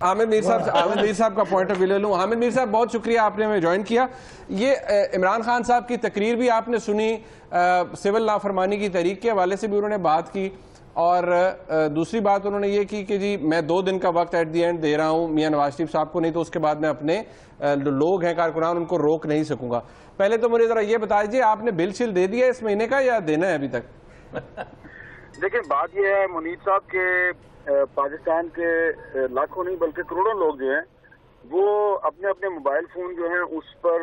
حامد میر صاحب کا point of view لے لوں. حامد میر صاحب بہت شکریہ آپ نے ہمیں جوائن کیا. یہ عمران خان صاحب کی تقریر بھی آپ نے سنی, سول نافرمانی کی تحریک کے حوالے سے بھی انہوں نے بات کی, اور دوسری بات انہوں نے یہ کی کہ جی میں 2 دن کا وقت ایٹ دی اینڈ دے رہا ہوں میاں نواز شریف صاحب کو, نہیں تو اس کے بعد میں اپنے لوگ ہیں کارکنان ان کو روک نہیں سکوں گا. پہلے تو مجھے ذرا یہ بتا دیجیے آپ نے بل شل دے دیا اس مہینے کا یا دینا ہے ابھی تک؟ دیکھیں بات یہ ہے منیب صاحب کے پاکستان کے لاکھوں نہیں بلکہ کروڑوں لوگ جو ہیں وہ اپنے اپنے موبائل فون جو ہیں اس پر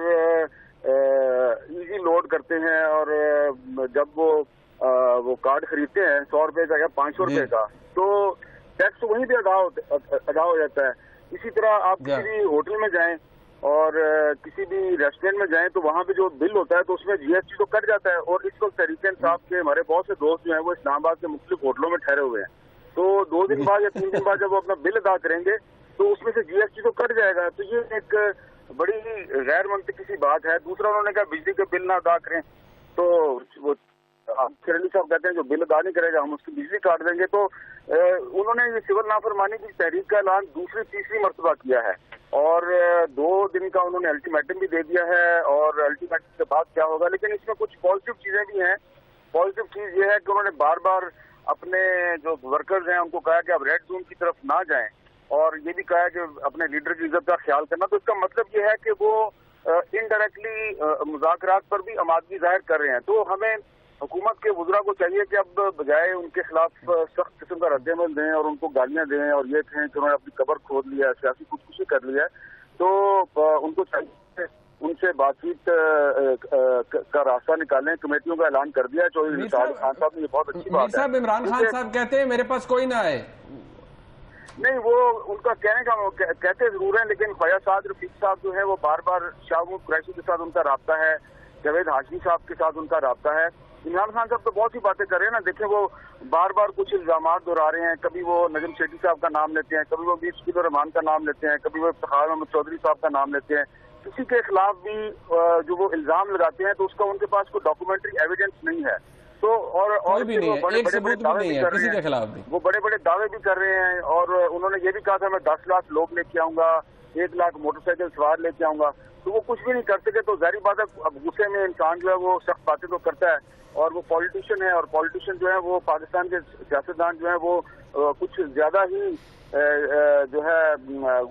ایزی لوڈ کرتے ہیں, اور جب وہ کارڈ خریدتے ہیں 100 روپے کا یا 500 روپے کا تو ٹیکس وہیں پہ ادا ہو جاتا ہے. اسی طرح آپ کسی بھی ہوٹل میں جائیں اور کسی بھی ریسٹورینٹ میں جائیں تو وہاں پہ جو بل ہوتا ہے تو اس میں جی ایس ٹی تو کٹ جاتا ہے. اور اس وقت تحریک انصاف کے ہمارے بہت سے دوست جو ہیں وہ اسلام آباد کے مختلف ہوٹلوں میں ٹھہرے ہوئے ہیں, تو 2 دن بعد یا 3 دن بعد جب وہ اپنا بل ادا کریں گے تو اس میں سے جی ایس ٹی تو کٹ جائے گا. تو یہ ایک بڑی غیر منطقی سی بات ہے. دوسرا انہوں نے کہا بجلی کے بل نہ ادا کریں, تو وہ شرلی صاحب کہتے ہیں جو بل ادا نہیں کرے گا ہم اس کی بجلی کاٹ دیں گے. تو انہوں نے یہ سول نافرمانی کی تحریک کا اعلان دوسری تیسری مرتبہ کیا ہے, اور 2 دن کا انہوں نے الٹیمیٹم بھی دے دیا ہے, اور الٹیمیٹم کے بعد کیا ہوگا. لیکن اس میں کچھ پازیٹیو چیزیں بھی ہیں. پازیٹیو چیز یہ ہے کہ انہوں نے بار بار اپنے جو ورکرز ہیں ان کو کہا کہ آپ ریڈ زون کی طرف نہ جائیں, اور یہ بھی کہا کہ اپنے لیڈر کی عزت کا خیال کرنا. تو اس کا مطلب یہ ہے کہ وہ انڈائریکٹلی مذاکرات پر بھی آمادگی ظاہر کر رہے ہیں. تو ہمیں حکومت کے وزراء کو چاہیے کہ اب بجائے ان کے خلاف سخت قسم کا رد عمل دیں اور ان کو گالیاں دیں اور یہ کہیں کہ انہوں نے اپنی قبر کھود لیا ہے, سیاسی خودکشی کر لی ہے, تو ان کو چاہیے ان سے بات چیت کا راستہ نکالیں. کمیٹیوں کا اعلان کر دیا ہے چودھری خان صاحب نے, یہ بہت اچھی بات ہے. عمران خان صاحب کہتے ہیں میرے پاس کوئی نہ آئے. نہیں, وہ ان کا کہنے کا کہتے ضرور ہیں, لیکن فیاض سعد رفیق صاحب جو ہے وہ بار بار شاہ محمود قریشی کے ساتھ ان کا رابطہ ہے, جاوید ہاشمی صاحب کے ساتھ ان کا رابطہ ہے. عمران خان صاحب تو بہت سی باتیں کر رہے ہیں نا. دیکھیں وہ بار بار کچھ الزامات دہرا رہے ہیں, کبھی وہ نجم شیٹی صاحب کا نام لیتے ہیں, کبھی وہ میر شکیل الرحمان کا نام لیتے ہیں, کبھی وہ افتخار احمد چودھری صاحب کا نام لیتے ہیں. کسی کے خلاف بھی جو وہ الزام لگاتے ہیں تو اس کا ان کے پاس کوئی ڈاکومنٹری ایویڈنس نہیں ہے. تو اور بڑے بڑے دعوے بھی کر رہے ہیں, وہ بڑے بڑے دعوے بھی کر رہے ہیں, اور انہوں نے یہ بھی کہا تھا میں 10 لاکھ لوگ لے کے آؤں گا, 1 لاکھ موٹر سائیکل سوار لے کے آؤں گا. تو وہ کچھ بھی نہیں کر سکے. تو ظاہری بات ہے اب غصے میں انسان جو ہے وہ سخت باتیں تو کرتا ہے, اور وہ پولیٹیشین ہے, اور پولیٹیشین جو ہے وہ پاکستان کے سیاستدان جو ہیں وہ کچھ زیادہ ہی جو ہے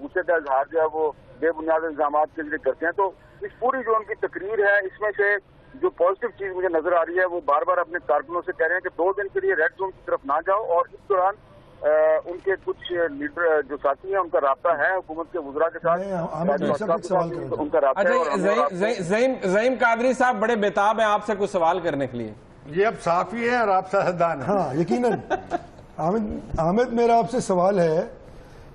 غصے کا اظہار جو ہے وہ بے بنیاد الزامات کے لیے کرتے ہیں. تو اس پوری جو ان کی تقریر ہے اس میں سے جو پازیٹیو چیز مجھے نظر آ رہی ہے وہ بار بار اپنے کارکنوں سے کہہ رہے ہیں کہ 2 دن کے لیے ریڈ زون کی طرف نہ جاؤ, اور اس دوران ان کے کچھ لیڈر جو ساتھی ہیں ان کا رابطہ ہے حکومت کے وزراء کے ساتھ, ان کا رابطہ ہے. زعیم قادری صاحب بڑے بےتاب ہیں آپ سے کچھ سوال کرنے کے لیے. یہ اب صحافی ہیں اور آپ سیاستدان ہیں. ہاں یقیناً. حامد میرا آپ سے سوال ہے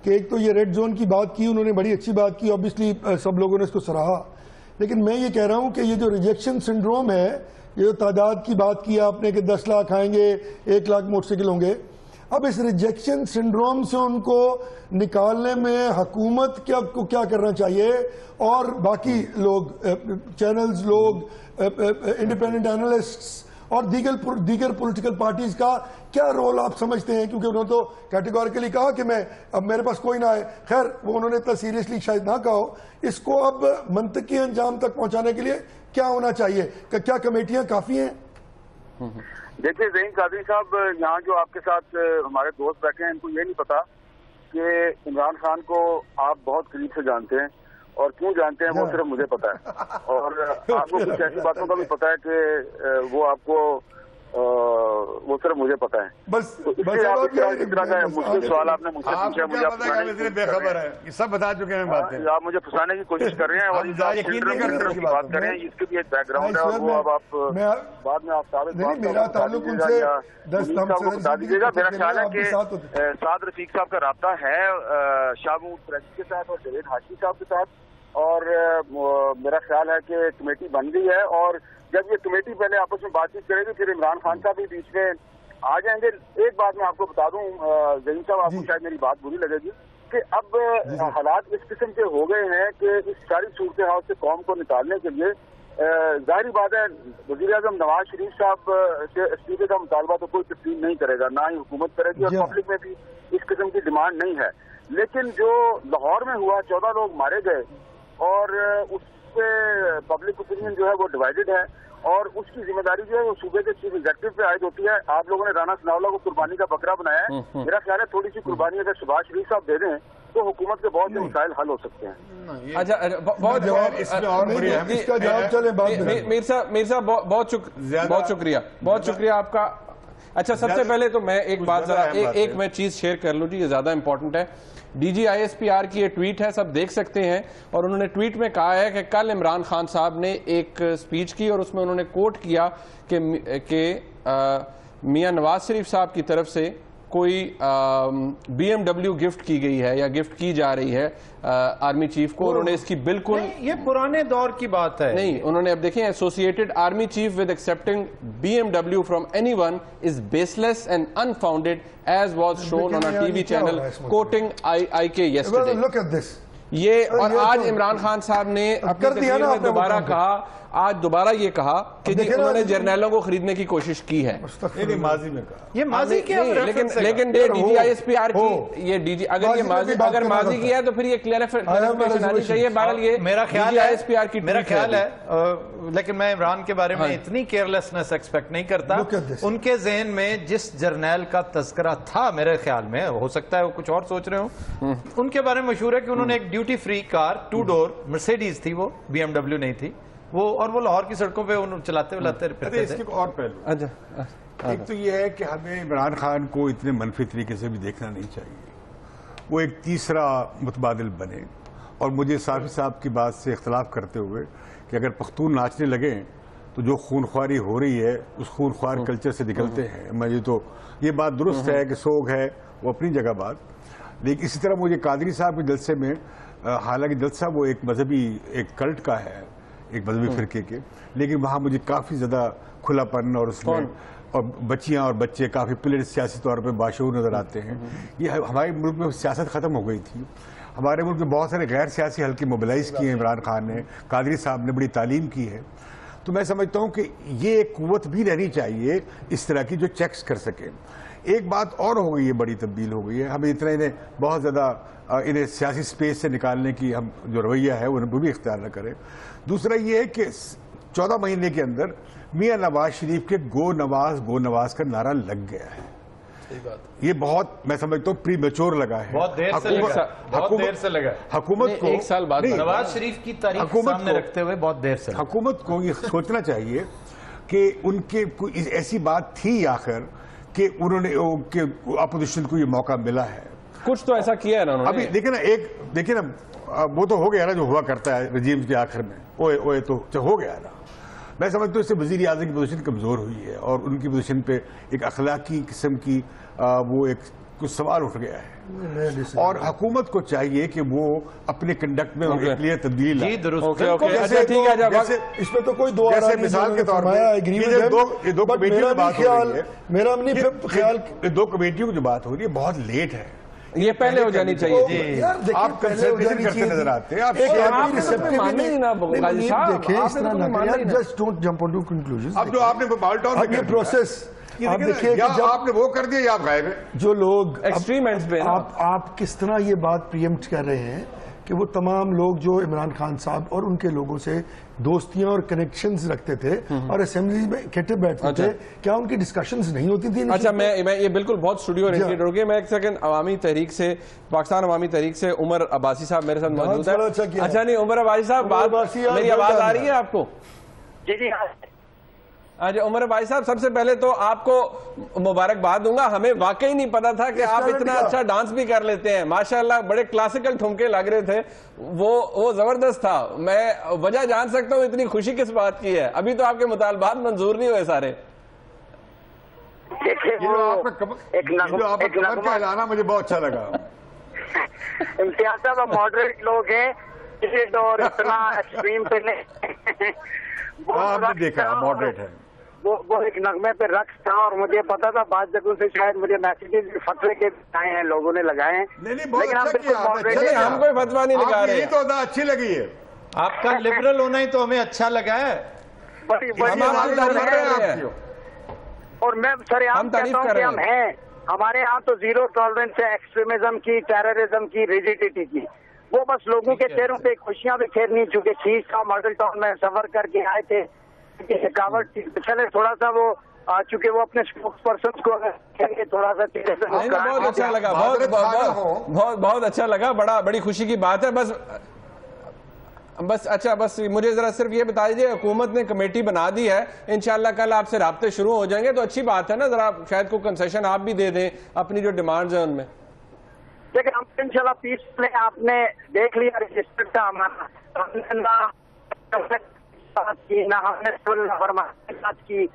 کہ ایک تو یہ ریڈ زون کی بات کی, انہوں نے بڑی اچھی بات کی, اوبیسلی سب لوگوں نے اس کو سراہا, لیکن میں یہ کہہ رہا ہوں کہ یہ جو ریجیکشن سنڈروم ہے, یہ جو تعداد کی بات کی آپ نے کہ 10 لاکھ آئیں گے, 1 لاکھ موٹر سائیکل ہوں گے, اب اس ریجیکشن سنڈروم سے ان کو نکالنے میں حکومت کو کیا کرنا چاہیے, اور باقی لوگ چینلز, لوگ انڈیپینڈنٹ اینالسٹس اور دیگر پولیٹیکل پارٹیز کا کیا رول آپ سمجھتے ہیں؟ کیونکہ انہوں نے تو کیٹیگوریکلی کہا کہ اب میرے پاس کوئی نہ آئے. خیر وہ انہوں نے اتنا سیریسلی شاید نہ کہا ہو. اس کو اب منطقی انجام تک پہنچانے کے لیے کیا ہونا چاہیے؟ کیا کمیٹیاں کافی ہیں؟ دیکھیے زعیم قادری صاحب, یہاں جو آپ کے ساتھ ہمارے دوست بیٹھے ہیں ان کو یہ نہیں پتا کہ عمران خان کو آپ بہت قریب سے جانتے ہیں, اور کیوں جانتے ہیں وہ صرف مجھے پتا ہے, اور آپ کو کچھ ایسی باتوں کا بھی پتا ہے کہ وہ آپ کو وہ صرف مجھے پتا ہے. بس اس طرح کا مشکل سوال آپ نے مجھ سے پوچھا, مجھے خبر ہے یہ سب بتا چکے ہیں باتیں, آپ مجھے پھنسانے کی کوشش کر رہے ہیں اور بات کر رہے ہیں. اس کے بھی ایک بیک گراؤنڈ ہے, اور وہ اب آپ بعد میں آپ میرا تعلق ان سے بتا دیجیے گا. میرا خیال ہے کہ سعد رفیق صاحب کا رابطہ ہے شاہ محمود قریشی کے ساتھ اور جاوید ہاشمی صاحب کے ساتھ, اور میرا خیال ہے کہ کمیٹی بن گئی ہے, اور جب یہ کمیٹی پہلے آپس میں بات چیت کرے گی پھر عمران خان صاحب بھی بیچ میں آ جائیں گے. ایک بات میں آپ کو بتا دوں زعیم صاحب, آپ کو شاید میری بات بری لگے گی کہ اب حالات اس قسم کے ہو گئے ہیں کہ اس ساری صورتحال سے قوم کو نکالنے کے لیے ظاہری بات ہے وزیر اعظم نواز شریف صاحب سے استعفے کا مطالبہ تو کوئی تسلیم نہیں کرے گا, نہ ہی حکومت کرے گی, اور پبلک میں بھی اس قسم کی ڈیمانڈ نہیں ہے. لیکن جو لاہور میں ہوا 14 لوگ مارے گئے اور اس سے پبلک اوپینین جو ہے وہ ڈیوائیڈڈ ہے اور اس کی ذمہ داری جو ہے وہ صوبے کے چیف ایگزیکٹو پہ عائد ہوتی ہے. آپ لوگوں نے رانا ثناءاللہ کو قربانی کا بکرا بنایا ہے. میرا خیال ہے تھوڑی سی قربانی اگر شہباز شریف صاحب دے دیں تو حکومت کے بہت سے مسائل حل ہو سکتے ہیں. اچھا بہت میر صاحب بہت شکریہ آپ کا. اچھا سب سے پہلے تو میں ایک بات ذرا ایک میں چیز شیئر کر لوں جی، یہ زیادہ امپورٹنٹ ہے. D G I S P R کی یہ ٹویٹ ہے، سب دیکھ سکتے ہیں، اور انہوں نے ٹویٹ میں کہا ہے کہ کل عمران خان صاحب نے ایک سپیچ کی اور اس میں انہوں نے کوٹ کیا کہ میاں نواز شریف صاحب کی طرف سے کوئی بی ایم ڈبلیو گفٹ کی گئی ہے یا گفٹ کی جا رہی ہے آرمی چیف کو. انہوں نے اس کی بالکل یہ پرانے دور کی بات ہے نہیں، انہوں نے اب دیکھیں associated army chief with excepting B M W from any one is baseless and unfounded as was shown on A T V channel quoting I K yesterday. یہ اور آج عمران خان صاحب نے اپنی تقریر میں دوبارہ کہا، آج دوبارہ یہ کہا کہ جی انہوں نے جرنیلوں کو خریدنے کی کوشش کی ہے. ماضی میں کہا یہ ماضی کی لیکن D G I S P R کی یہ ڈی جی اگر ماضی کی ہے تو پھر یہ کلیریفیکیشن آنی چاہیے. بہرحال یہ میرا خیال ہے لیکن میں عمران کے بارے میں اتنی کیئرلیسنس ایکسپیکٹ نہیں کرتا. ان کے ذہن میں جس جرنیل کا تذکرہ تھا میرے خیال میں، ہو سکتا ہے وہ کچھ اور سوچ رہے ہوں، ان کے بارے میں مشہور ہے کہ انہوں نے ایک ڈیوٹی فری کار 2 ڈور مرسیڈیز تھی، وہ بی ایم ڈبلیو نہیں تھی وہ، اور وہ لاہور کی سڑکوں پہ چلاتے پھرتے تھے. اس کے اور پہلو ایک تو یہ ہے کہ ہمیں عمران خان کو اتنے منفی طریقے سے بھی دیکھنا نہیں چاہیے. وہ ایک تیسرا متبادل بنے. اور مجھے صافی صاحب کی بات سے اختلاف کرتے ہوئے کہ اگر پختون ناچنے لگیں تو جو خونخواری ہو رہی ہے اس خونخوار کلچر سے نکلتے ہیں. یہ بات درست ہے کہ سوگ ہے وہ اپنی جگہ بات، لیکن اسی طرح مجھے قادری صاحب کے جلسے میں، حالانکہ جلسہ وہ ایک مذہبی ایک کلٹ کا ہے، ایک مذہبی فرقے کے، لیکن وہاں مجھے کافی زیادہ کھلا پن اور اس میں اور بچیاں اور بچے کافی پلیئر سیاسی طور پہ باشعور نظر آتے ہیں. یہ ہمارے ملک میں سیاست ختم ہو گئی تھی. ہمارے ملک میں بہت سارے غیر سیاسی حلقے موبلائز کیے ہیں عمران خان نے، قادری صاحب نے بڑی تعلیم کی ہے. تو میں سمجھتا ہوں کہ یہ ایک قوت بھی رہنی چاہیے اس طرح کی جو چیکس کر سکے. ایک بات اور ہو گئی ہے، بڑی تبدیل ہو گئی ہے. ہمیں اتنا انہیں بہت زیادہ انہیں سیاسی سپیس سے نکالنے کی ہم جو رویہ ہے وہ بھی اختیار نہ کریں. دوسرا یہ ہے کہ 14 مہینے کے اندر میاں نواز شریف کے گو نواز کا نعرہ لگ گیا ہے. یہ بہت میں سمجھتا ہوں پری میچور لگا ہے. بہت دیر سے لگا حکومت کو 1 سال بعد نواز شریف کی تاریخ سامنے رکھتے ہوئے بہت دیر سے حکومت کو یہ سوچنا چاہیے کہ ان کے کوئی ایسی بات تھی آخر کہ انہوں نے کہ اپوزیشن کو یہ موقع ملا ہے. کچھ تو ایسا کیا ہے نا ابھی دیکھیں نا وہ تو ہو گیا نا جو ہوا کرتا ہے رجیم کے آخر میں، اوے تو ہو گیا نا. میں سمجھتا ہوں اس سے وزیر اعظم کی پوزیشن کمزور ہوئی ہے اور ان کی پوزیشن پہ ایک اخلاقی قسم کی وہ ایک کچھ سوال اٹھ گیا ہے. اور حکومت کو چاہیے کہ وہ اپنے کنڈکٹ میں کلیئر تبدیلی لائے. اس میں تو کوئی دو مثال کے طور پہ دو کمیٹیوں کی بات ہو رہی ہے، میرا خیال 2 کمیٹیوں کی جو بات ہو رہی ہے بہت لیٹ ہے. یہ پہلے ہو جانی چاہیے. آپ کنسنٹریشن کرتے نظر آتے ہیں. اب جو آپ نے مال ٹاؤن میں پروسیس آپ نے وہ کر دیا یا آپ غائب ہیں. جو لوگ ایکسٹریم اینڈز پہ آپ کس طرح یہ بات پریمپٹ کر رہے ہیں کہ وہ تمام لوگ جو عمران خان صاحب اور ان کے لوگوں سے دوستیاں اور کنیکشنز رکھتے تھے اور اسمبلی میں اکٹھے بیٹھتے تھے، کیا ان کی ڈسکشنز نہیں ہوتی تھی؟ اچھا میں یہ بالکل بہت اسٹوڈیو اورینٹڈ ہو گیا. میں ایک سیکنڈ عوامی تحریک سے، پاکستان عوامی تحریک سے عمر عباسی صاحب میرے ساتھ موجود ہے. اچھا نہیں عمر عباسی صاحب، میری آواز آ رہی ہے آپ کو؟ جی اچھا عمر بھائی صاحب، سب سے پہلے تو آپ کو مبارکباد دوں گا. ہمیں واقعی نہیں پتا تھا کہ آپ اتنا اچھا ڈانس بھی کر لیتے ہیں. ماشاءاللہ بڑے کلاسیکل ٹھمکے لگ رہے تھے، وہ زبردست تھا. میں وجہ جان سکتا ہوں اتنی خوشی کس بات کی ہے؟ ابھی تو آپ کے مطالبات منظور نہیں ہوئے سارے. آپ کا کمر کا اعلانہ مجھے بہت اچھا لگا. امتیاز صاحب ماڈریٹ لوگ ہیں اور اتنا ایکسٹریم پہ نہیں. آپ نے دیکھا ماڈریٹ ہے. وہ ایک نغمے پہ رقص تھا اور مجھے پتا تھا بعض جگہوں سے شاید مجھے میسیجز فتوے کے آئے ہیں، لوگوں نے لگائے ہیں. ہم کوئی فتوا نہیں لگا رہے. یہ تو اچھی لگی ہے. آپ کا لبرل ہونا ہی تو ہمیں اچھا لگا ہے. اور میں سر عام کہتا ہوں کہ ہم ہیں ہمارے ہاں تو زیرو ٹالرنس ہے ایکسٹریمزم کی، ٹیررزم کی، ریجیڈیٹی کی. وہ بس لوگوں کے چہروں پہ خوشیاں بکھیرنی، چونکہ چیز کا ماڈل ٹاؤن میں سفر کر کے آئے تھے. شکاوٹ چلے تھوڑا سا وہ چونکہ وہ اپنے اسپوکس پرسن کو تھوڑا سا بہت اچھا لگا، بہت اچھا لگا، بڑی خوشی کی بات ہے. بس مجھے ذرا صرف یہ بتا دیجیے، حکومت نے کمیٹی بنا دی ہے، انشاءاللہ کل آپ سے رابطے شروع ہو جائیں گے تو اچھی بات ہے نا. ذرا شاید کوئی کنسیشن آپ بھی دے دیں اپنی جو ڈیمانڈز ہیں ان میں. لیکن ہم انشاءاللہ پیس میں آپ نے دیکھ لیا رجسٹر کا ہمارا، نہ ہم نے بات کی.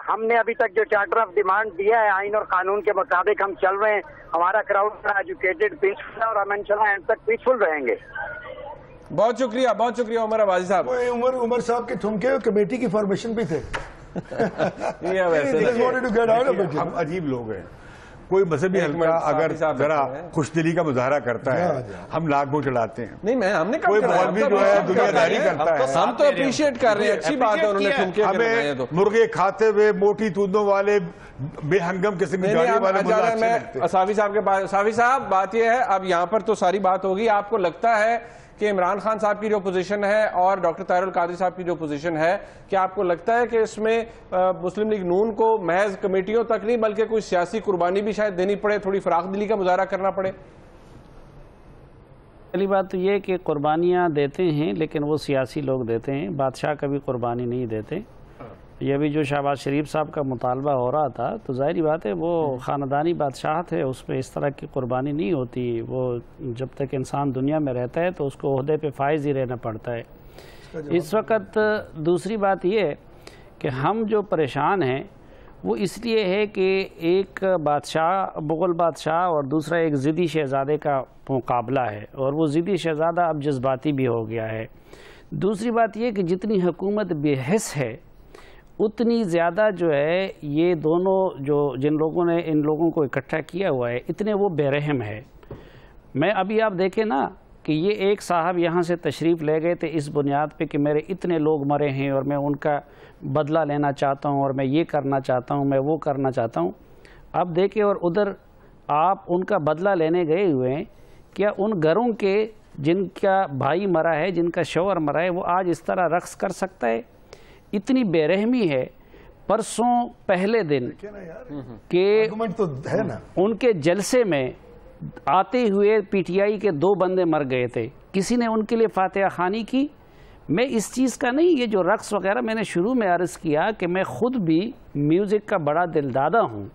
ہم نے ابھی تک جو چارٹر آف ڈیمانڈ دیا ہے آئین اور قانون کے مطابق ہم چل رہے ہیں. ہمارا کراؤڈ بڑا ایجوکیٹڈ پیسفل ہے اور ہم انشاءاللہ اینڈ تک پیسفل رہیں گے. بہت شکریہ عمر عباسی صاحب. عمر صاحب کے ٹھمکے کمیٹی کی فارمیشن بھی تھے. ہم عجیب لوگ ہیں. کوئی مذہبی حلقہ اگر ذرا خوش دلی کا مظاہرہ کرتا ہے ہم ناک منہ چڑھاتے ہیں. نہیں ہم نے کوئی مولوی جو ہے دنیا داری کرتا ہے ہم تو اپریشیٹ کر رہے ہیں، اچھی بات ہے انہوں نے ٹھمکے ہمیں مرغے کھاتے ہوئے موٹی توندوں والے بے ہنگم قسم کی گاڑی والے ملا اچھے لگتے ہیں. صافی صاحب کے پاس، صافی صاحب بات یہ ہے اب یہاں پر تو ساری بات ہوگی. آپ کو لگتا ہے کہ عمران خان صاحب کی جو پوزیشن ہے اور ڈاکٹر طاہر القادری صاحب کی جو پوزیشن ہے، کیا آپ کو لگتا ہے کہ اس میں مسلم لیگ نون کو محض کمیٹیوں تک نہیں بلکہ کوئی سیاسی قربانی بھی شاید دینی پڑے، تھوڑی فراخ دلی کا مظاہرہ کرنا پڑے؟ پہلی بات تو یہ کہ قربانیاں دیتے ہیں لیکن وہ سیاسی لوگ دیتے ہیں، بادشاہ کبھی قربانی نہیں دیتے. یہ بھی جو شہباز شریف صاحب کا مطالبہ ہو رہا تھا تو ظاہری بات ہے وہ خاندانی بادشاہت ہے، اس پہ اس طرح کی قربانی نہیں ہوتی. وہ جب تک انسان دنیا میں رہتا ہے تو اس کو عہدے پہ فائز ہی رہنا پڑتا ہے. اس وقت دوسری بات یہ ہے کہ ہم جو پریشان ہیں وہ اس لیے ہے کہ ایک بادشاہ مغل بادشاہ اور دوسرا ایک ضدی شہزادے کا مقابلہ ہے، اور وہ ضدی شہزادہ اب جذباتی بھی ہو گیا ہے. دوسری بات یہ کہ جتنی حکومت بے حس ہے اتنی زیادہ جو ہے یہ دونوں جن لوگوں نے ان لوگوں کو اکٹھا کیا ہوا ہے اتنے وہ بے رحم ہے. میں ابھی آپ دیکھیں نا کہ یہ ایک صاحب یہاں سے تشریف لے گئے تھے اس بنیاد پہ کہ میرے اتنے لوگ مرے ہیں اور میں ان کا بدلہ لینا چاہتا ہوں اور میں یہ کرنا چاہتا ہوں، میں وہ کرنا چاہتا ہوں. اب دیکھیں اور ادھر آپ ان کا بدلہ لینے گئے ہوئے ہیں. کیا ان گھروں کے جن کا بھائی مرا ہے، جن کا شوہر مرا ہے، وہ آج اس طرح رقص کر سکتا ہے؟ اتنی بے رحمی ہے. پرسوں پہلے دن کہ ان کے جلسے میں آتے ہوئے پی ٹی آئی کے 2 بندے مر گئے تھے، کسی نے ان کے لیے فاتحہ خوانی کی؟ میں اس چیز کا نہیں، یہ جو رقص وغیرہ میں نے شروع میں عرض کیا کہ میں خود بھی میوزک کا بڑا دلدادہ ہوں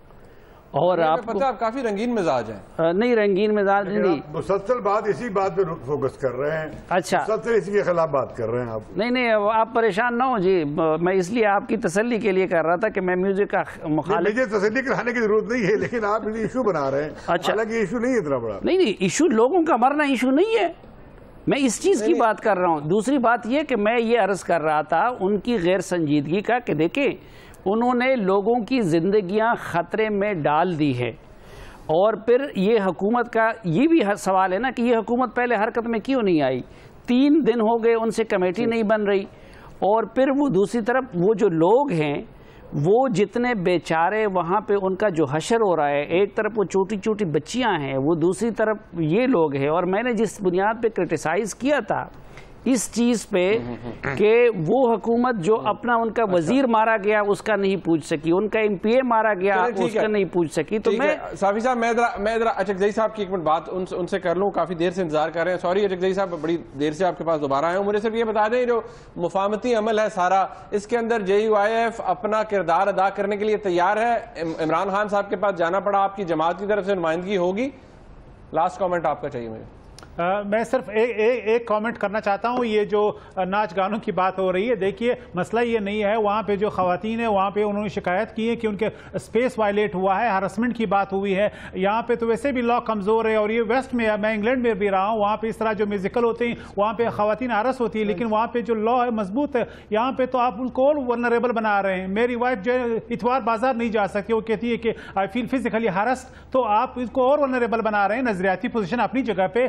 اور آپ کو آپ کافی رنگین مزاج ہیں. نہیں رنگین مزاج نہیں، مسلسل بات اسی بات پہ فوکس کر رہے ہیں. اچھا مسلسل اسی کے خلاف بات کر رہے ہیں آپ. نہیں آپ پریشان نہ ہو جی، میں اس لیے آپ کی تسلی کے لیے کر رہا تھا کہ میں میوزک کا مخالف. مجھے تسلی کرانے کی ضرورت نہیں ہے لیکن آپ ایشو بنا رہے ہیں. اچھا حالانکہ ایشو نہیں ہے اتنا بڑا. نہیں ایشو لوگوں کا مرنا ایشو نہیں ہے، میں اس چیز کی بات کر رہا ہوں. دوسری بات یہ کہ میں یہ عرض کر رہا تھا ان کی غیر سنجیدگی کا کہ دیکھیں انہوں نے لوگوں کی زندگیاں خطرے میں ڈال دی ہے. اور پھر یہ حکومت کا یہ بھی سوال ہے نا کہ یہ حکومت پہلے حرکت میں کیوں نہیں آئی؟ 3 دن ہو گئے ان سے کمیٹی نہیں بن رہی. اور پھر وہ دوسری طرف وہ جو لوگ ہیں وہ جتنے بیچارے وہاں پہ ان کا جو حشر ہو رہا ہے، ایک طرف وہ چھوٹی چھوٹی بچیاں ہیں، وہ دوسری طرف یہ لوگ ہیں. اور میں نے جس بنیاد پہ کرٹیسائز کیا تھا اس چیز پہ کہ وہ حکومت جو اپنا ان کا وزیر مارا گیا اس کا نہیں پوچھ سکی، ان کا ایم پی اے مارا گیا اس کا نہیں پوچھ سکی. تو میں صافی صاحب میں ذرا اچکزئی صاحب کی ایک منٹ بات ان سے کر لوں، کافی دیر سے انتظار کر رہے ہیں. سوری اچکزئی صاحب، بڑی دیر سے آپ کے پاس دوبارہ آئے ہوں. مجھے صرف یہ بتا دیں جو مفاہمتی عمل ہے سارا، اس کے اندر JUIF اپنا کردار ادا کرنے کے لیے تیار ہے؟ عمران خان صاحب کے پاس جانا پڑا، آپ کی جماعت کی طرف سے نمائندگی ہوگی؟ لاسٹ کامنٹ آپ کا چاہیے مجھے. میں صرف ایک کامنٹ کرنا چاہتا ہوں. یہ جو ناچ گانوں کی بات ہو رہی ہے، دیکھیے مسئلہ یہ نہیں ہے. وہاں پہ جو خواتین ہیں وہاں پہ انہوں نے شکایت کی ہے کہ ان کے اسپیس وائلیٹ ہوا ہے، ہراسمنٹ کی بات ہوئی ہے. یہاں پہ تو ویسے بھی لا کمزور ہے، اور یہ ویسٹ میں ہے، میں انگلینڈ میں بھی رہا ہوں، وہاں پہ اس طرح جو میوزیکل ہوتے ہیں وہاں پہ خواتین ہراس ہوتی ہے، لیکن وہاں پہ جو لا ہے مضبوط ہے. یہاں پہ تو آپ ان کو ورنریبل بنا رہے ہیں. میری وائف جو اتوار بازار نہیں جا سکتی، وہ کہتی ہے کہ آئی فیل فزیکلی ہراسڈ، تو آپ ان کو اور ورنریبل بنا رہے ہیں. نظریاتی پوزیشن اپنی جگہ پہ.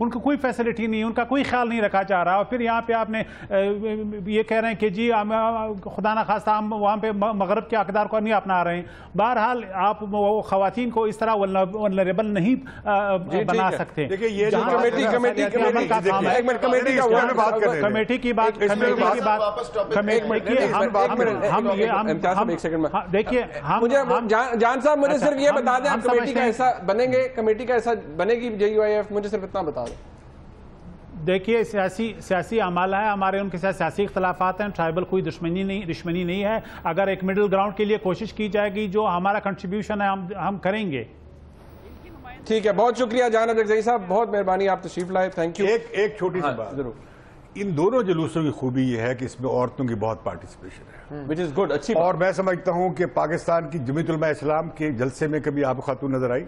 ان کو کوئی فیسلٹی نہیں, ان کا کوئی خیال نہیں رکھا جا رہا, اور پھر یہاں پہ آپ نے یہ کہہ رہے ہیں کہ جی خدا نہ خواستہ ہم وہاں پہ مغرب کے اقدار کو نہیں اپنا رہے ہیں. بہرحال آپ خواتین کو اس طرح ولنریبل نہیں بنا سکتے. کمیٹی کی بات دیکھیے, جان صاحب مجھے صرف یہ بتا دیں, آپ کمیٹی کا حصہ بنیں گے, کمیٹی کا حصہ بنے گی JUIF, مجھے صرف اتنا بتا دیں. دیکھیے سیاسی اعمال ہے ہمارے, ان کے ساتھ سیاسی اختلافات ہیں, ٹرائبل کوئی دشمنی نہیں ہے. اگر ایک مڈل گراؤنڈ کے لیے کوشش کی جائے گی, جو ہمارا کنٹریبیوشن ہے ہم کریں گے. ٹھیک ہے, بہت شکریہ جناب جگزئی صاحب, بہت مہربانی, آپ تشریف لائے, تھینک یو. ایک چھوٹی سی بات ضرور, ان دونوں جلوسوں کی خوبی یہ ہے کہ اس میں عورتوں کی بہت پارٹیسپیشن ہے, which is good, اچھی. اور میں سمجھتا ہوں کہ پاکستان کی جمعیت علماء اسلام کے جلسے میں کبھی آپ خاتون نظر آئی؟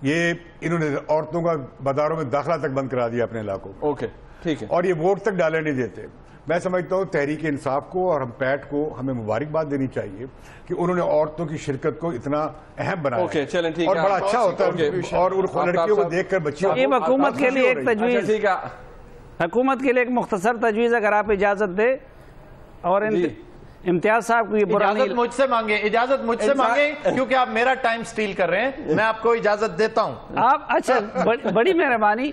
یہ انہوں نے عورتوں کا بازاروں میں داخلہ تک بند کرا دیا اپنے علاقوں میں. اوکے ٹھیک ہے, اور یہ ووٹ تک ڈالے نہیں دیتے. میں سمجھتا ہوں تحریک انصاف کو اور ہم پیٹ کو ہمیں مبارکباد دینی چاہیے کہ انہوں نے عورتوں کی شرکت کو اتنا اہم بنایا, اور بڑا اچھا ہوتا ہے, اور ان لڑکیوں کو دیکھ کر بچیوں کو. حکومت کے لیے ایک تجویز, حکومت کے لیے ایک مختصر تجویز اگر آپ اجازت دیں, اور امتیاز صاحب کو یہ اجازت مجھ سے مانگے کیونکہ آپ میرا ٹائم سٹیل کر رہے ہیں, میں آپ کو اجازت دیتا ہوں. آپ اچھا, بڑی مہربانی.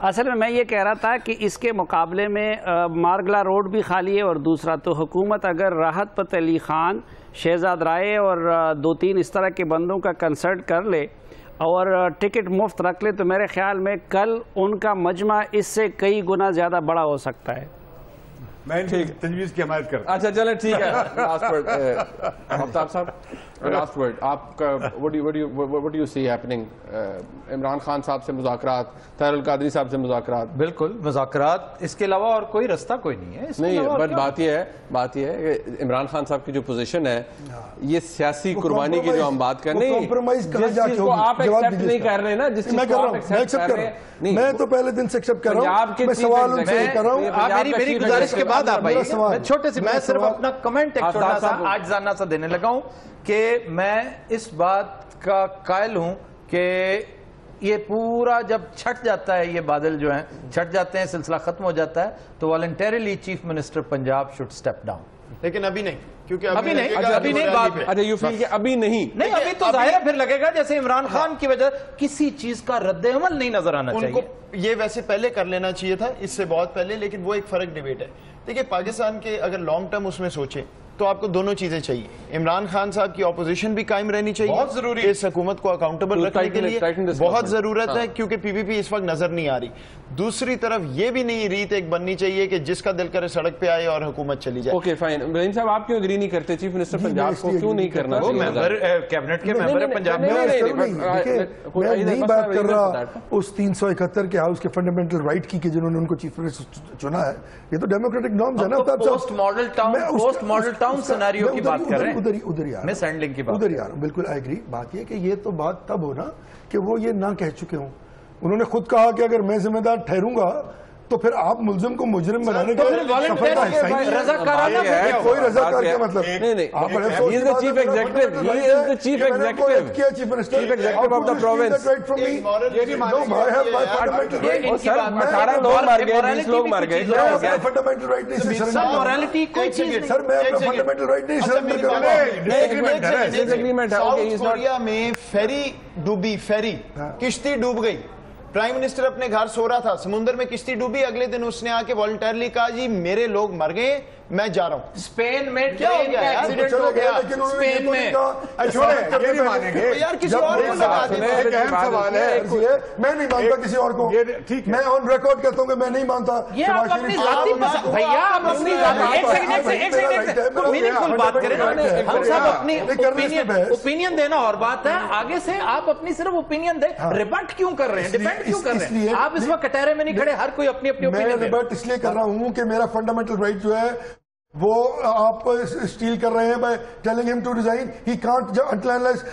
اصل میں یہ کہہ رہا تھا کہ اس کے مقابلے میں مارگلا روڈ بھی خالی ہے, اور دوسرا تو حکومت اگر راحت فتح علی خان, شہزاد رائے اور 2-3 اس طرح کے بندوں کا کنسرٹ کر لے اور ٹکٹ مفت رکھ لے, تو میرے خیال میں کل ان کا مجمع اس سے کئی گنا زیادہ بڑا ہو سکتا ہے. میں تجویز کی حمایت کرتا ہوں. اچھا چلیں ٹھیک ہے, لاسٹ ورڈ آفتاب صاحب, لاسٹ ورڈ آپ کا, what do you see happening? Imran Khan صاحب سے مذاکرات, طاہر القادری صاحب سے مذاکرات. بالکل مذاکرات, اس کے علاوہ اور کوئی رستہ کوئی نہیں ہے. نہیں, بٹ بات یہ ہے کہ عمران خان صاحب کی جو پوزیشن ہے, یہ سیاسی قربانی کی جو ہم بات کر رہے ہیں, جس چیز کو آپ ایکسپٹ نہیں کر رہے نا, جس چیز کو آپ ایکسپٹ کر رہے ہیں, میں تو پہلے دن سے ایکسپٹ کر رہا ہوں, میں سوال ان سے کر رہا ہوں. میری گزارش کے بعد آپ آئیے, چھوٹے سے میں صرف اپنا کمنٹ ایک چھوٹا سا آجزانہ سا دینے لگا ہوں کہ میں اس بات کا قائل ہوں کہ یہ پورا جب چھٹ جاتا ہے, یہ بادل جو ہیں چھٹ جاتے ہیں, سلسلہ ختم ہو جاتا ہے, تو voluntarily chief minister Punjab should step down. لیکن ابھی نہیں, کیونکہ ابھی نہیں بات, اچھا یو فیل کہ ابھی نہیں, ابھی تو ظاہر پھر لگے گا جیسے عمران خان کی وجہ کسی چیز کا رد عمل نہیں نظر آنا چاہیے. یہ ویسے پہلے کر لینا چاہیے تھا, اس سے بہت پہلے, لیکن وہ ایک فرق ڈیبیٹ ہے. دیکھیں پاکستان کے اگر لانگ ٹرم اس میں سوچیں تو آپ کو دونوں چیزیں چاہیے. عمران خان صاحب کی اپوزیشن بھی قائم رہنی چاہیے, بہت ضروری ہے اس حکومت کو اکاؤنٹیبل رکھنے کے لیے بہت ضرورت ہے, کیونکہ PPP اس وقت نظر نہیں آ رہی. دوسری طرف یہ بھی نہیں ریت ایک بننی چاہیے کہ جس کا دل کرے سڑک پہ آئے اور حکومت چلی جائے. اوکے فائن, ابراہیم صاحب آپ کیوں اگری نہیں کرتے چیف منسٹر پنجاب کو کیوں نہیں کرنا؟ وہ ممبر کیبنٹ کے ممبر ہے پنجاب میں. میں نہیں بات کر رہا اس 371 کے ہاؤس کے فنڈامنٹل رائٹ کی کہ جنہوں نے ان کو چیف منسٹر چنا ہے, یہ تو ڈیموکریٹک نارمز ہے نا. پوسٹ ماڈل ٹاؤن سیناریو کی بات کر رہے ہیں, ادھر یار مس ہینڈلنگ کی بات, ادھر یار بالکل آئی ایگری. بات یہ کہ یہ تو بات تب ہونا کہ وہ یہ نہ کہہ چکے ہوں. انہوں نے خود کہا کہ اگر میں ذمہ دار ٹھہروں گا تو پھر آپ ملزم کو مجرم بنانے کے کوئی رضاکار کیا مطلب نہیں, he is the chief executive, he is the chief executive of the province. سر 18 لوگ مر گئے, 20 لوگ مر گئے, فنڈامنٹل رائٹ نہیں مورالٹی کوئی چیز سر, میں اپنا فنڈامنٹل رائٹ نہیں سرنڈر کروں گا. ساؤتھ کوریا میں فیری ڈوبی, فیری کشتی ڈوب گئی, پرائم منسٹر اپنے گھر سو رہا تھا, سمندر میں کشتی ڈوبی, اگلے دن اس نے آ کے والنٹیرلی کہا جی میرے لوگ مر گئے, میں جا رہا ہوں. اسپین میں ٹرین کا ایکسیڈنٹ ہو گیا, اسپین میں یار کسی اور کو لگا دیتے. ایک اہم سوال ہے, میں نہیں مانتا کسی اور کو, میں آن ریکارڈ کہتا ہوں کہ میں نہیں مانتا. یہ آپ اپنی ذاتی بھیا, آپ اپنی ذاتی ایک سیکنڈ میننگفل بات کریں, ہم سب اپنی اوپینین دینا اور بات ہے, آگے سے آپ اپنی صرف اوپینین دیں, ریبٹ کیوں کر رہے ہیں, ڈیپینڈ کیوں کر رہے ہیں آپ؟ اس وقت کٹہرے میں نہیں کھڑے, ہر کوئی اپنی اپنی اوپینین دے. میں ریبٹ اس لیے کر رہا ہوں کہ میرا فنڈامنٹل رائٹ جو ہے وہ آپ اسٹیل کر رہے ہیں by telling him to resign. He can't until unless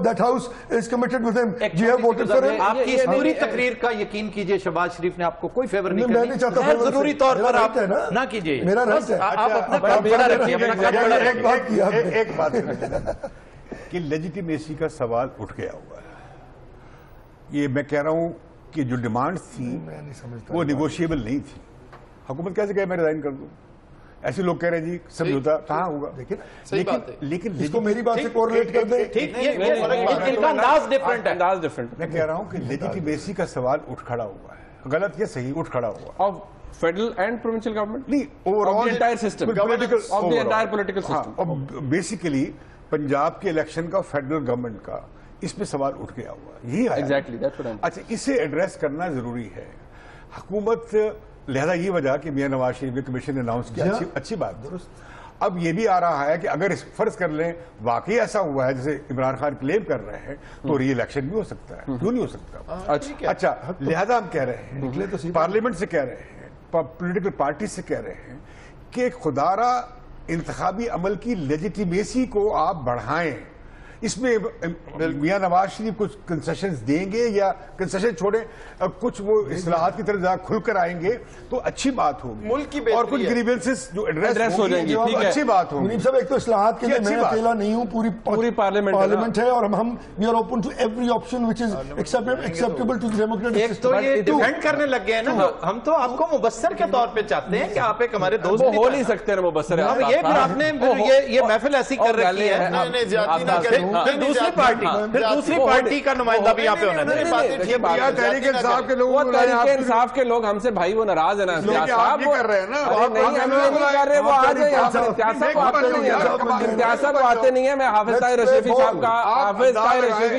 that house is committed with him. You have voted for him. آپ کی اس پوری تقریر کا یقین کیجئے شہباز شریف نے آپ کو کوئی فیور نہیں میں نہیں چاہتا, کرنی, ضروری طور پر آپ نہ کیجئے, میرا رائٹ ہے. آپ اپنا کام بڑا رکھیے, اپنا کام بڑا رکھیے. ایک بات کہ لیجیٹیمیسی کا سوال اٹھ گیا ہوا ہے. یہ میں کہہ رہا ہوں کہ جو ڈیمانڈز تھیں وہ نیگوشیبل نہیں تھی. حکومت کیسے کہے میں ریزائن کر دوں؟ ایسے لوگ کہہ رہے ہیں جی سمجھوتا کہاں ہوگا. لیکن اس کو میری بات سے کوریلیٹ کر دیں. میں کہہ رہا ہوں کہ لیجیٹیمیسی کا سوال اٹھ کھڑا ہوا ہے. غلط یا صحیح اٹھ کھڑا ہوا of federal and provincial government نہیں overall entire system of the entire political system. Basically Punjab کے الیکشن کا فیڈرل گورنمنٹ کا اس پہ سوال اٹھ گیا ہوا یہی ہے. اچھا اسے ایڈریس کرنا ضروری ہے. حکومت لہذا یہ وجہ کہ میاں نواز شریف نے کمیشن نے اناؤنس کیا اچھی بات. اب یہ بھی آ رہا ہے کہ اگر فرض کر لیں واقعی ایسا ہوا ہے جیسے عمران خان کلیم کر رہے ہیں تو ری الیکشن بھی ہو سکتا ہے. کیوں نہیں ہو سکتا؟ اچھا لہذا ہم کہہ رہے ہیں پارلیمنٹ سے کہہ رہے ہیں پولیٹیکل پارٹی سے کہہ رہے ہیں کہ خدارہ انتخابی عمل کی لیجیٹیمیسی کو آپ بڑھائیں. اس میں میاں نواز شریف کچھ کنسیشنز دیں گے یا کنسیشن چھوڑیں کچھ وہ اصلاحات کی طرف زیادہ کھل کر آئیں گے تو اچھی بات ہوگی ملک کی اور کچھ گریوینسز جو ایڈریس ہو جائیں گے اچھی بات ہوگی. منیب صاحب ایک تو اصلاحات کے لیے میں اکیلا نہیں ہوں پوری پارلیمنٹ ہے اور ہم we are open to every option which is acceptable to the democratic ایک تو یہ ڈیفینڈ کرنے لگ گئے ہیں نا. ہم تو آپ کو مبصر کے طور پہ چاہتے ہیں کہ آپ ایک ہمارے دوست ہو نہیں سکتے نا مبصر. یہ پھر آپ نے یہ محفل ایسی کر رکھی ہے دوسری پارٹی کا نمائندہ بھی یہاں پہ ہونا چاہیے. تحریک انصاف کے لوگ ہم سے بھائی وہ ناراض ہیں نا آپ کر رہے ہیں نا. وہ آ جائیں امتیاز آتے نہیں ہیں. میں حافظ طاہر اشرفی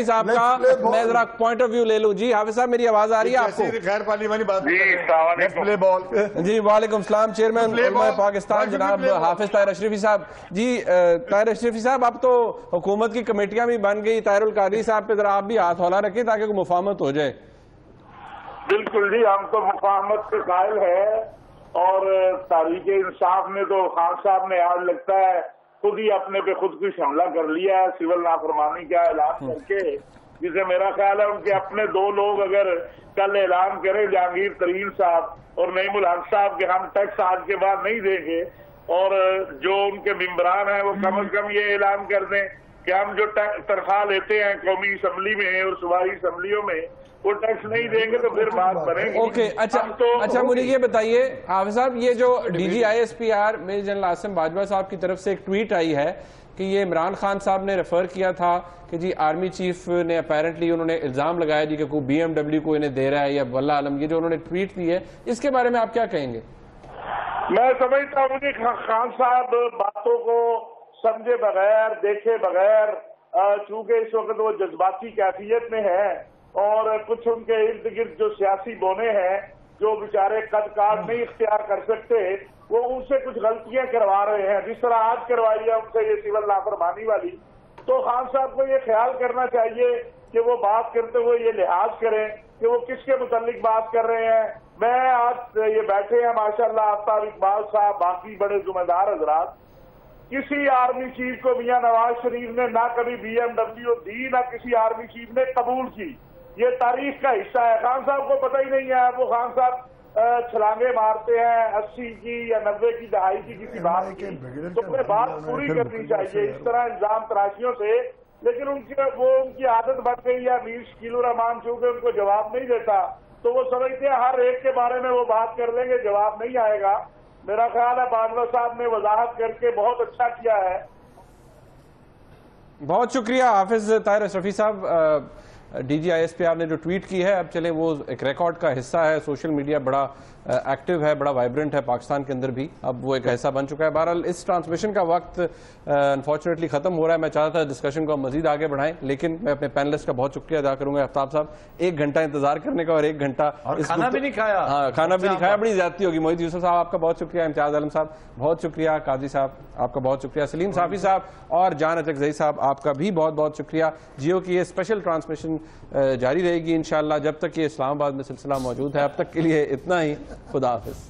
صاحب کا میں ذرا پوائنٹ آف ویو لے لوں. جی حافظ صاحب میری آواز آ رہی ہے آپ کو؟ غیر پارلیمانی بات جی وعلیکم السلام. چیئرمین علماء پاکستان جناب حافظ طاہر اشرفی صاحب. جی طاہر اشرفی صاحب اب تو حکومت کی کمیٹیاں بھی بن گئی. طاہر القادری صاحب پہ ذرا آپ بھی ہاتھ ہلا رکھیں تاکہ کوئی مفاہمت ہو جائے. بالکل جی ہم تو مفاہمت کے قائل ہے اور تحریک انصاف نے تو خان صاحب نے آج لگتا ہے خود ہی اپنے پہ خود کچھ حملہ کر لیا ہے سول نافرمانی کا اعلان کر کے جسے میرا خیال ہے ان کے اپنے دو لوگ اگر کل اعلان کریں جہانگیر ترین صاحب اور نعیم الحق صاحب کہ ہم ٹیکس آج کے بعد نہیں دیں گے اور جو ان کے ممبران ہیں وہ کم از کم یہ اعلان کر دیں کہ ہم جو تنخواہ لیتے ہیں قومی اسمبلی میں اور صوبائی اسمبلیوں میں وہ ٹیکس نہیں دیں گے تو پھر بات بنے گی. اوکے اچھا مجھے یہ بتائیے حافظ صاحب یہ جو D G I S P R major general Asim Bajwa صاحب کی طرف سے ایک ٹویٹ آئی ہے کہ یہ عمران خان صاحب نے ریفر کیا تھا کہ جی آرمی چیف نے اپیرنٹلی انہوں نے الزام لگایا جی کہ کوئی بی ایم ڈبلیو کو انہیں دے رہا ہے یا واللہ عالم یہ جو انہوں نے ٹویٹ دی ہے اس کے بارے میں آپ کیا کہیں گے؟ میں سمجھتا ہوں کہ خان صاحب باتوں کو سمجھے بغیر دیکھے بغیر چونکہ اس وقت وہ جذباتی کیفیت میں ہے اور کچھ ان کے ارد گرد جو سیاسی بونے ہیں جو بیچارے قد کاٹ نہیں اختیار کر سکتے وہ ان سے کچھ غلطیاں کروا رہے ہیں جس طرح آج کروائی ہے ان سے یہ سول نافرمانی والی. تو خان صاحب کو یہ خیال کرنا چاہیے کہ وہ بات کرتے ہوئے یہ لحاظ کریں کہ وہ کس کے متعلق بات کر رہے ہیں. میں آج یہ بیٹھے ہیں ماشاءاللہ آفتاب اقبال صاحب باقی بڑے ذمہ دار حضرات کسی آرمی چیف کو میاں نواز شریف نے نہ کبھی بی ایم ڈبلیو دی نہ کسی آرمی چیف نے قبول کی. یہ تاریخ کا حصہ ہے. خان صاحب کو پتہ ہی نہیں ہے وہ خان صاحب چھلانگے مارتے ہیں 80 کی یا 90 کی دہائی کی کسی بات کی تو پھر بات پوری کرنی چاہیے اس طرح الزام تراشیوں سے. لیکن ان کی عادت بن گئی ہے. میر شکیل الرحمان چونکہ ان کو جواب نہیں دیتا تو وہ سمجھتے ہیں ہر ایک کے بارے میں وہ بات کر لیں گے جواب نہیں آئے گا. میرا خیال ہے باجوہ صاحب نے وضاحت کر کے بہت اچھا کیا ہے. بہت شکریہ حافظ طاہر اشرفی صاحب. D G I S P R نے جو ٹویٹ کی ہے اب چلیں وہ ایک ریکارڈ کا حصہ ہے. سوشل میڈیا بڑا ایکٹیو ہے بڑا وائبرنٹ ہے پاکستان کے اندر بھی اب وہ ایک ایسا بن چکا ہے. بہرحال اس ٹرانسمیشن کا وقت انفارچونیٹلی ختم ہو رہا ہے. میں چاہتا تھا ڈسکشن کو مزید آگے بڑھائیں لیکن میں اپنے پینلسٹ کا بہت شکریہ ادا کروں گا آفتاب صاحب 1 گھنٹہ انتظار کرنے کا اور 1 گھنٹہ کھانا بھی نہیں کھایا. ہاں کھانا بھی نہیں کھایا بڑی زیادتی ہوگی. محیط یوسف صاحب آپ کا بہت شکریہ. امتیاز عالم صاحب بہت شکریہ. قاضی صاحب آپ کا بہت شکریہ. سلیم صافی صاحب اور جان اچکزئی صاحب آپ کا بھی بہت بہت شکریہ. جیو کی یہ اسپیشل ٹرانسمیشن جاری رہے گی انشاءاللہ جب تک یہ اسلام آباد میں سلسلہ موجود ہے. اب تک کے لیے اتنا ہی. خدا حافظ.